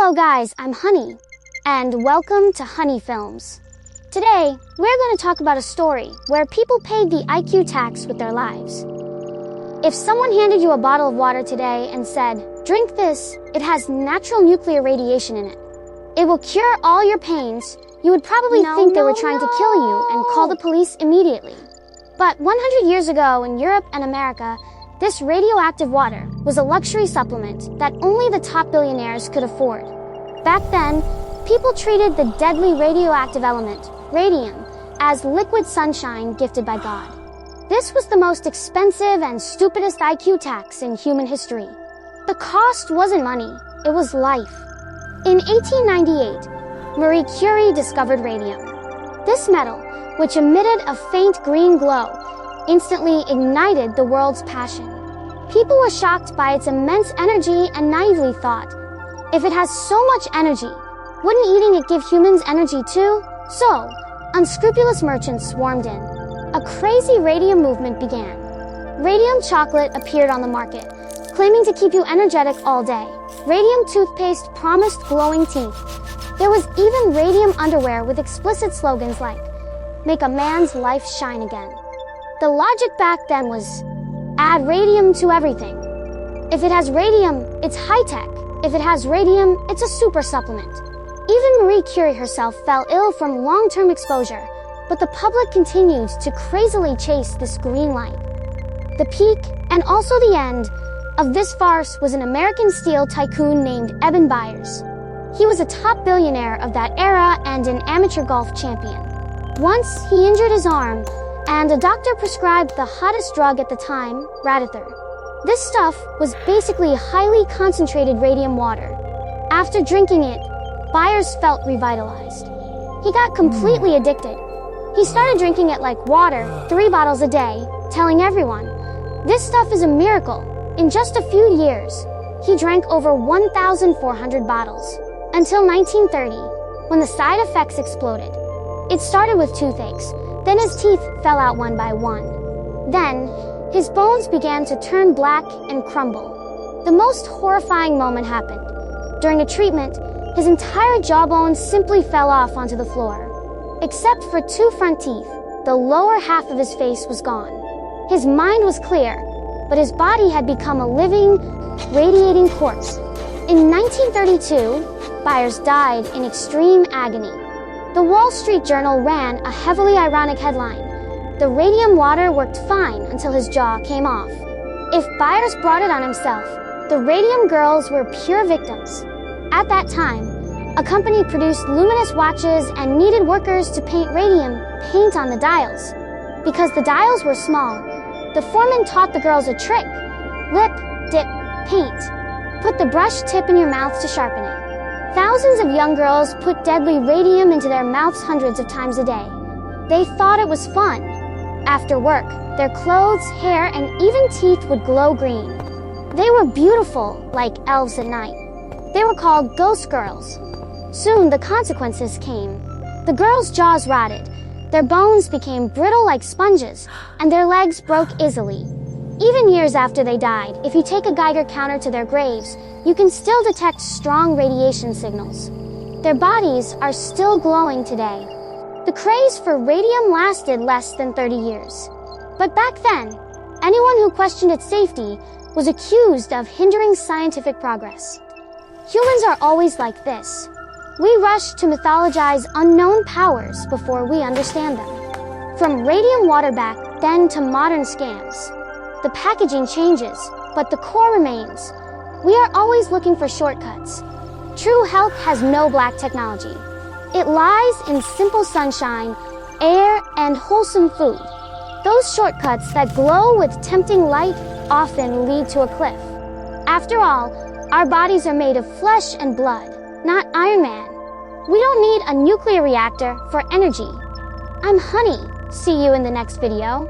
Hello guys, I'm Hunnie, and welcome to Hunnie Films. Today, we're going to talk about a story where people paid the IQ tax with their lives. If someone handed you a bottle of water today and said, "Drink this, it has natural nuclear radiation in it. It will cure all your pains," you would probably think they were trying to kill you and call the police immediately. But 100 years ago in Europe and America, this radioactive water was a luxury supplement that only the top billionaires could afford. Back then, people treated the deadly radioactive element, radium, as liquid sunshine gifted by God. This was the most expensive and stupidest IQ tax in human history. The cost wasn't money, it was life. In 1898, Marie Curie discovered radium. This metal, which emitted a faint green glow, instantly ignited the world's passion. People were shocked by its immense energy and naively thought, if it has so much energy, wouldn't eating it give humans energy too? So, unscrupulous merchants swarmed in. A crazy radium movement began. Radium chocolate appeared on the market, claiming to keep you energetic all day. Radium toothpaste promised glowing teeth. There was even radium underwear with explicit slogans like, "Make a man's life shine again." The logic back then was, add radium to everything. If it has radium, it's high-tech. If it has radium, it's a super supplement. Even Marie Curie herself fell ill from long-term exposure, but the public continued to crazily chase this green light. The peak, and also the end, of this farce was an American steel tycoon named Eben Byers. He was a top billionaire of that era and an amateur golf champion. Once, he injured his arm, and a doctor prescribed the hottest drug at the time, Radioactive. This stuff was basically highly concentrated radium water. After drinking it, Byers felt revitalized. He got completely addicted. He started drinking it like water, 3 bottles a day, telling everyone, "This stuff is a miracle." In just a few years, he drank over 1,400 bottles, until 1930, when the side effects exploded. It started with toothaches. Then his teeth fell out one by one. Then, his bones began to turn black and crumble. The most horrifying moment happened. During a treatment, his entire jawbone simply fell off onto the floor. Except for 2 front teeth, the lower half of his face was gone. His mind was clear, but his body had become a living, radiating corpse. In 1932, Byers died in extreme agony. The Wall Street Journal ran a heavily ironic headline, "The radium water worked fine until his jaw came off." If Byers brought it on himself, the radium girls were pure victims. At that time, a company produced luminous watches and needed workers to paint radium paint on the dials. Because the dials were small, the foreman taught the girls a trick. Lip, dip, paint. Put the brush tip in your mouth to sharpen it. Thousands of young girls put deadly radium into their mouths hundreds of times a day. They thought it was fun. After work, their clothes, hair, and even teeth would glow green. They were beautiful, like elves at night. They were called ghost girls. Soon, the consequences came. The girls' jaws rotted, their bones became brittle like sponges, and their legs broke easily. Even years after they died, if you take a Geiger counter to their graves, you can still detect strong radiation signals. Their bodies are still glowing today. The craze for radium lasted less than 30 years. But back then, anyone who questioned its safety was accused of hindering scientific progress. Humans are always like this. We rush to mythologize unknown powers before we understand them. From radium water back then to modern scams. The packaging changes, but the core remains. We are always looking for shortcuts. True health has no black technology. It lies in simple sunshine, air, and wholesome food. Those shortcuts that glow with tempting light often lead to a cliff. After all, our bodies are made of flesh and blood, not Iron Man. We don't need a nuclear reactor for energy. I'm Hunnie. See you in the next video.